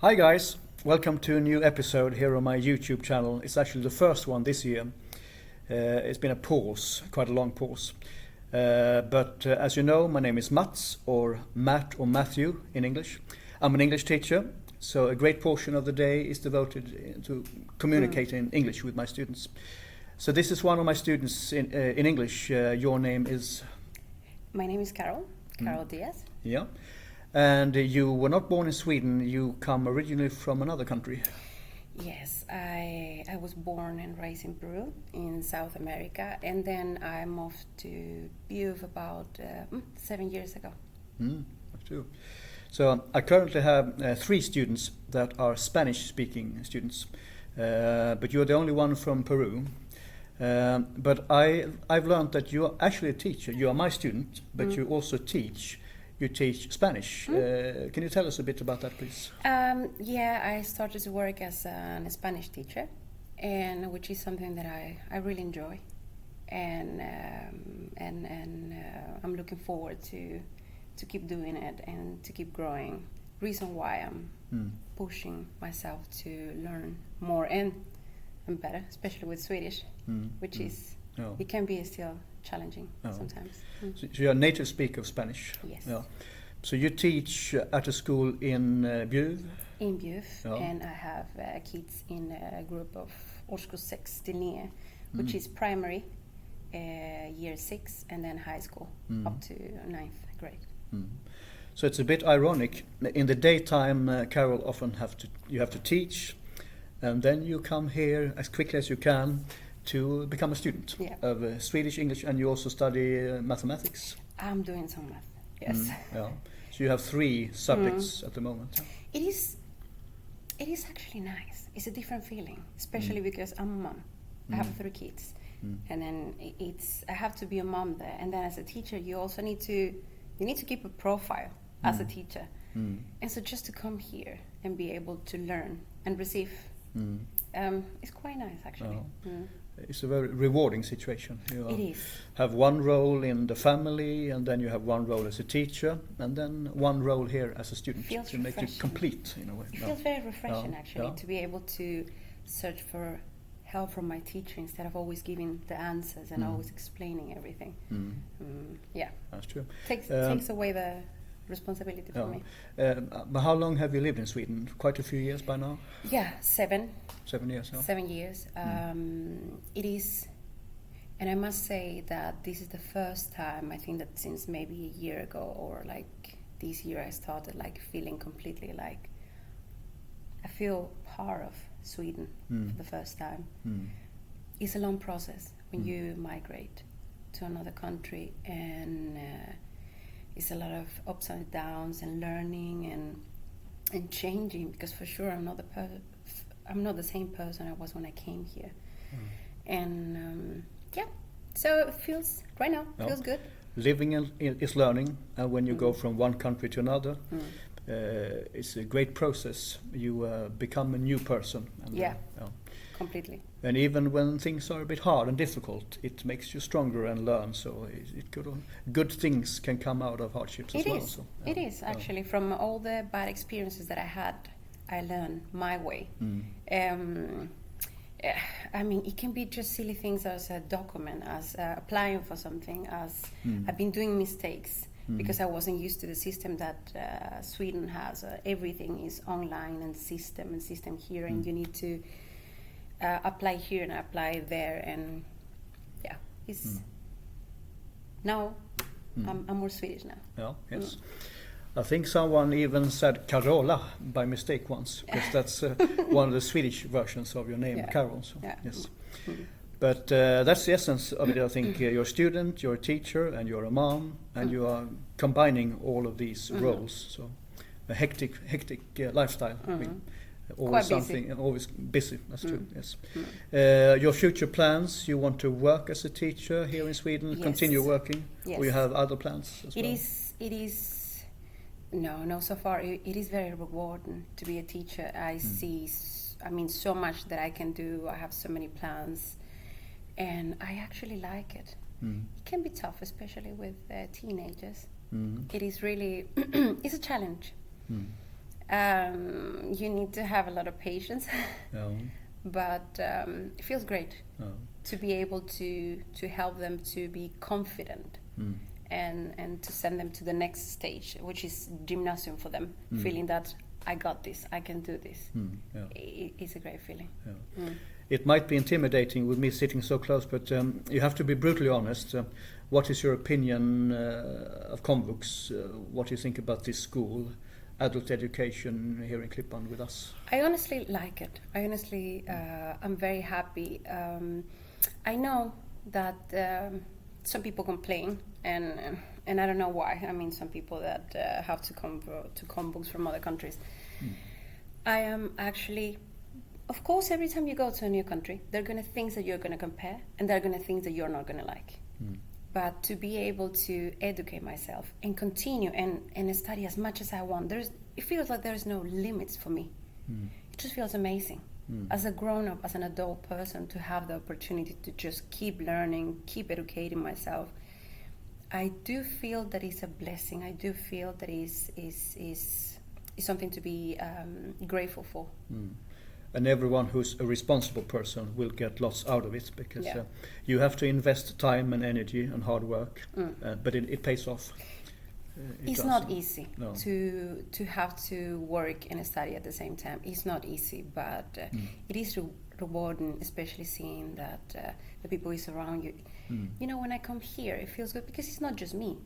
Hi guys, welcome to a new episode here on my YouTube channel. It's actually the first one this year. It's been a pause, quite a long pause. But as you know, my name is Mats, or Matt or Matthew in English. I'm an English teacher, so a great portion of the day is devoted to communicating in English with my students. So this is one of my students in English. Your name is? My name is Carol Diaz. Yeah. And you were not born in Sweden, you come originally from another country. Yes, I was born and raised in Peru in South America, and then I moved to Bjuv about 7 years ago. That's true. So I currently have 3 students that are Spanish-speaking students, but you're the only one from Peru. But I've learned that you are actually a teacher. You are my student, but you also teach. You teach Spanish. Can you tell us a bit about that, please? Yeah, I started to work as a Spanish teacher, and which is something that I really enjoy, and I'm looking forward to keep doing it and to keep growing. Reason why I'm pushing myself to learn more and better, especially with Swedish, which is it can be still challenging sometimes. So you're a native speaker of Spanish? Yes. Yeah. So you teach at a school in Bjuv? In Bjuv, and I have kids in a group of årskurs 6 till 9, which is primary, year 6, and then high school up to 9th grade. So it's a bit ironic. In the daytime, Carol, often you have to teach, and then you come here as quickly as you can to become a student of Swedish, English, and you also study mathematics. I'm doing some math, yes. Yeah. So you have 3 subjects at the moment. It is actually nice. It's a different feeling, especially because I'm a mom. I have 3 kids, and then I have to be a mom there. And then as a teacher, you also need to keep a profile as a teacher. And so just to come here and be able to learn and receive, it's quite nice actually. It's a very rewarding situation. It is. Have one role in the family, and then you have one role as a teacher, and then one role here as a student to make you complete in a way. It feels very refreshing actually to be able to search for help from my teacher instead of always giving the answers and always explaining everything. Yeah, that's true. Takes away the responsibility for me. But how long have you lived in Sweden? Quite a few years by now? Yeah, 7. 7 years. 7 years. It is, and I must say that this is the first time, I think that since maybe a year ago or like this year, I started like feeling completely like I feel part of Sweden for the first time. It's a long process when you migrate to another country, and it's a lot of ups and downs and learning and changing, because for sure I'm not the same person I was when I came here. And so it feels right now feels good. Living is learning, and when you go from one country to another, it's a great process. You become a new person. And, completely. And even when things are a bit hard and difficult, it makes you stronger and learn. So good things can come out of hardships as well. So, it is actually from all the bad experiences that I had. I learned my way. I mean, it can be just silly things as a document, as applying for something, as I've been doing mistakes because I wasn't used to the system that Sweden has. Everything is online and system here, and you need to apply here and apply there, and it's now I'm more Swedish now. Yeah, yes. I think someone even said Carola by mistake once, because that's one of the Swedish versions of your name, Carol. So, yes. But that's the essence of it. I think you're a student, you're a teacher, and you're a mom, and you are combining all of these roles. So a hectic lifestyle. Always something, always busy. That's true. Yes. Your future plans? You want to work as a teacher here in Sweden? Continue working, or you have other plans as well? It is. No. So far, it is very rewarding to be a teacher. I see, so much that I can do. I have so many plans, and I actually like it. It can be tough, especially with teenagers. It is really, it's a challenge. You need to have a lot of patience, but it feels great to be able to help them to be confident and to send them to the next stage, which is gymnasium for them, feeling that I got this, I can do this. It's a great feeling. It might be intimidating with me sitting so close, but you have to be brutally honest. What is your opinion of Komvux? What do you think about this school, adult education here in Klippan with us? I honestly like it. I'm very happy. I know that some people complain, and I don't know why. I mean, some people that have to come to Komvux from other countries. I am actually, of course, every time you go to a new country, there are going to things that you're going to compare, and there are going to things that you're not going to like. But to be able to educate myself and continue and study as much as I want, it feels like there's no limits for me. It just feels amazing. As a grown-up, as an adult person, to have the opportunity to just keep learning, keep educating myself, I do feel that it's a blessing. I do feel that is something to be grateful for. And everyone who's a responsible person will get lots out of it, because you have to invest time and energy and hard work, but it pays off. It's not easy to have to work and study at the same time. It's not easy, but it is rewarding, especially seeing that the people is around you. You know, when I come here, it feels good because it's not just me.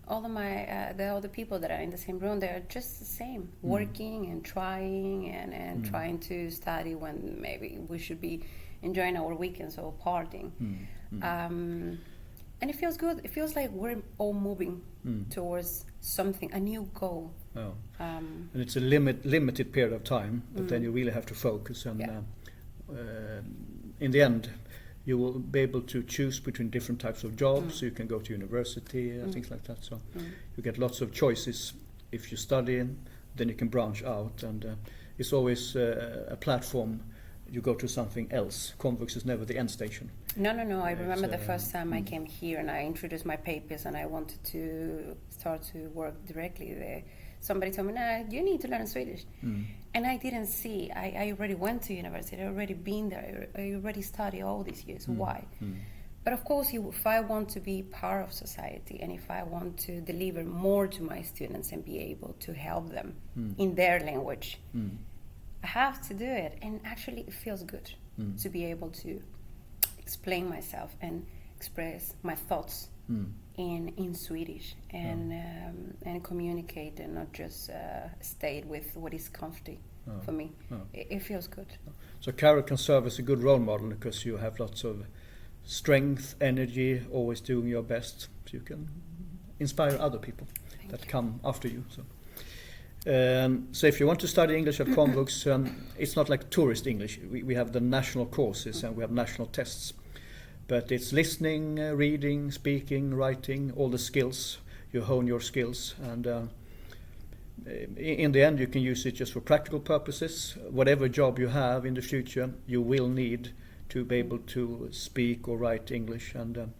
All of the other people that are in the same room, they're just the same, working and trying and trying to study when maybe we should be enjoying our weekends or partying. And it feels good. It feels like we're all moving towards something, a new goal. And it's a limited period of time, but then you really have to focus. And in the end, you will be able to choose between different types of jobs. So you can go to university and things like that. So you get lots of choices. If you study, then you can branch out. And it's always a platform. You go to something else. Komvux is never the end station. No. I remember the first time I came here and I introduced my papers and I wanted to start to work directly there. Somebody told me, "No, you need to learn Swedish." And I didn't see. I already went to university. I already been there. I already studied all these years. Why? But of course, if I want to be part of society and if I want to deliver more to my students and be able to help them in their language, I have to do it. And actually, it feels good to be able to explain myself and express my thoughts in Swedish and communicate and not just stay with what is comfy for me. It feels good. So Carol can serve as a good role model because you have lots of strength, energy, always doing your best. So you can inspire other people that come after you. So if you want to study English at Komvux, it's not like tourist English. We have the national courses and we have national tests. But it's listening, reading, speaking, writing, all the skills. You hone your skills. And in the end, you can use it just for practical purposes. Whatever job you have in the future, you will need to be able to speak or write English. And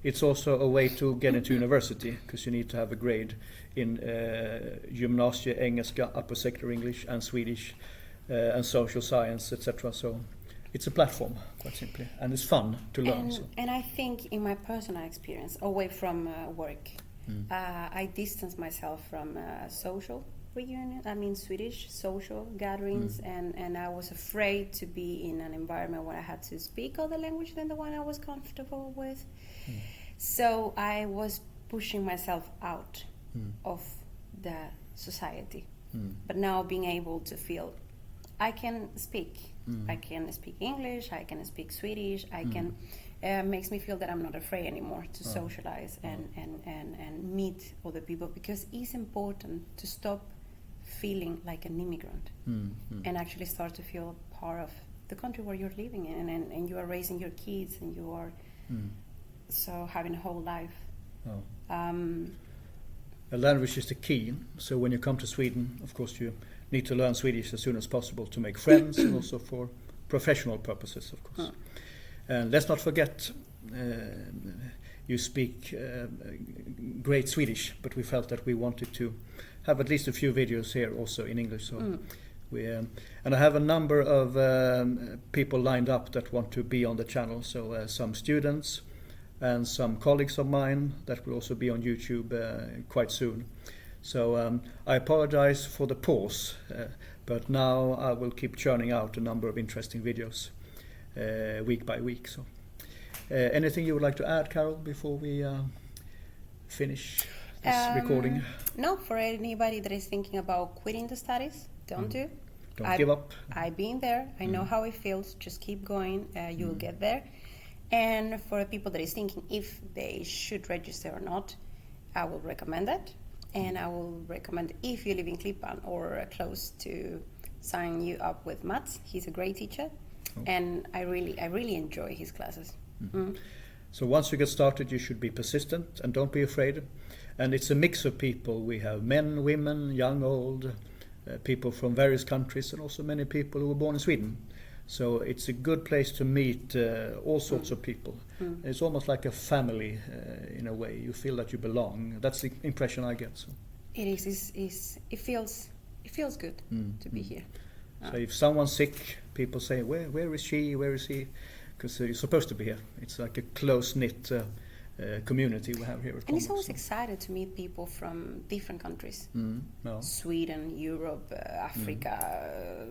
it's also a way to get into university, because you need to have a grade in gymnasie, engelska, upper secondary English, and Swedish, and social science, etc. So it's a platform, quite simply, and it's fun to learn. And I think in my personal experience, away from work, I distance myself from social reunion. I mean, Swedish social gatherings, and I was afraid to be in an environment where I had to speak other language than the one I was comfortable with. So I was pushing myself out of the society. But now being able to feel I can speak. I can speak English, I can speak Swedish, I can makes me feel that I'm not afraid anymore to socialize and meet other people, because it's important to stop feeling like an immigrant and actually start to feel part of the country where you're living in, and you are raising your kids and you are so having a whole life. The language is the key. So when you come to Sweden, of course, you need to learn Swedish as soon as possible to make friends and also for professional purposes, of course. And let's not forget, you speak great Swedish, but we felt that we wanted to have at least a few videos here also in English. So we and I have a number of people lined up that want to be on the channel. So some students and some colleagues of mine that will also be on YouTube quite soon. So I apologize for the pause, but now I will keep churning out a number of interesting videos week by week. So anything you would like to add, Carol, before we finish this recording? No, for anybody that is thinking about quitting the studies, don't do. Don't give up. I've been there. I know how it feels. Just keep going. You'll get there. And for people that is thinking if they should register or not, I will recommend that. And I will recommend, if you live in Klippan or close to, sign you up with Mats. He's a great teacher, and I really enjoy his classes. So once you get started, you should be persistent and don't be afraid. And it's a mix of people. We have men, women, young, old, people from various countries, and also many people who were born in Sweden. So it's a good place to meet all sorts of people. It's almost like a family in a way. You feel that you belong. That's the impression I get. So. It is. It feels good to be here. So if someone's sick, people say, where is she? Where is he? Because you're supposed to be here. It's like a close-knit community we have here at Komvux. And it's always excited to meet people from different countries. Sweden, Europe, Africa,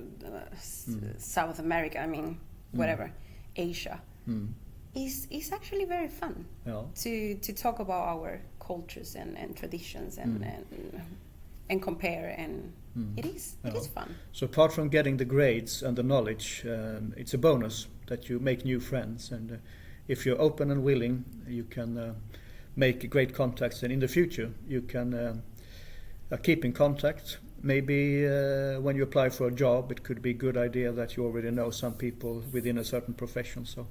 South America, I mean, whatever, Asia. It's actually very fun to talk about our cultures and traditions and compare, and it is fun. So apart from getting the grades and the knowledge, it's a bonus that you make new friends, and if you're open and willing, you can make great contacts, and in the future you can keep in contact. Maybe when you apply for a job, it could be a good idea that you already know some people within a certain profession, so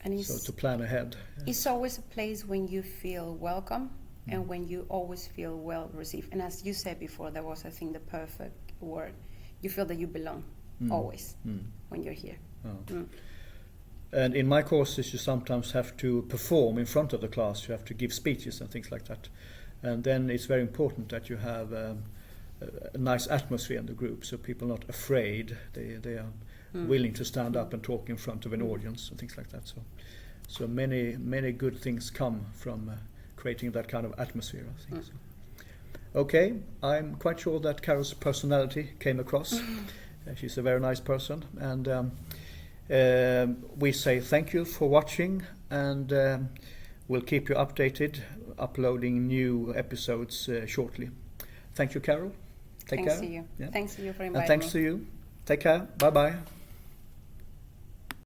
to plan ahead. It's always a place when you feel welcome and when you always feel well received. And as you said before, that was, I think, the perfect word. You feel that you belong always when you're here. And in my courses, you sometimes have to perform in front of the class. You have to give speeches and things like that. And then it's very important that you have a nice atmosphere in the group, so people are not afraid. They are willing to stand up and talk in front of an audience and things like that. So many good things come from creating that kind of atmosphere, I think. So. Okay, I'm quite sure that Carol's personality came across. She's a very nice person, and we say thank you for watching, and we'll keep you updated, uploading new episodes shortly. Thank you, Carol. Take care. Thanks to you. Yeah. Thanks to you for inviting me. And thanks to you. Take care. Bye-bye.